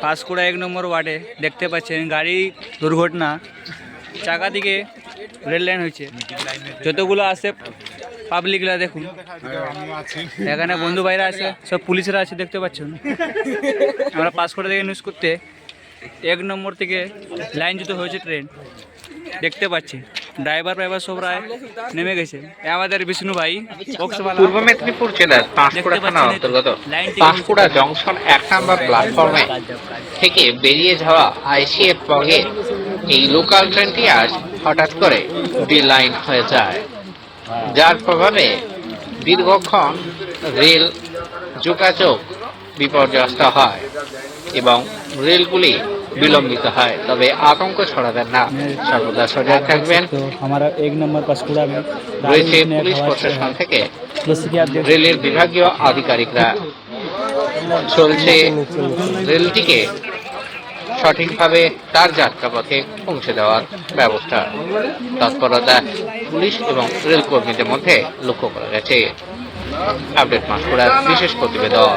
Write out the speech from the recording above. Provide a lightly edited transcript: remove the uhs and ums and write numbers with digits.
পাঁশকুড়া 1 নম্বর ওয়ার্ডে দেখতে পাচ্ছেন গাড়ি দুর্ঘটনা, চাকা দিকে রেল লাইন হয়েছে। যতগুলো আছে পাবলিকরা দেখুন, এখানে বন্ধু ভাইরা আছে, সব পুলিশরা আছে দেখতে পাচ্ছেন। আমরা পাঁশকুড়া থেকে নিউজ করতে 1 নম্বর থেকে লাইন যুক্ত হয়েছে ট্রেন দেখতে পাচ্ছি। ড্রাইভার সব রায় নেমে গেছে। আমাদের বিষ্ণু ভাই পূর্ব মেদিনীপুর জেলার পাঁশকুড়া থানা অন্তর্গত পাঁশকুড়া জংশন 1 নম্বর প্ল্যাটফর্মে থেকে বেরিয়ে যাওয়া আইসিএফ বগে এই লোকাল ট্রেনটি আজ হঠাৎ করে ডিলাইন হয়ে যায়, যার প্রভাবে দীর্ঘক্ষণ রেল যোগাযোগ বিপর্যস্ত হয় এবং রেলগুলি বিলম্বিত হয়। তবে আতঙ্ক ছড়াবেন না, সর্বদা সজাগ থাকবেন। রয়েছে পুলিশ প্রশাসন থেকে রেলের বিভাগীয় আধিকারিকরা। চলছে রেলটিকে সঠিকভাবে তার যাত্রাপথে পৌঁছে দেওয়ার ব্যবস্থা। তৎপরতা পুলিশ এবং রেল কর্মীদের মধ্যে লক্ষ্য করা গেছে। আপডেট পাঁশকুড়ার বিশেষ প্রতিবেদন।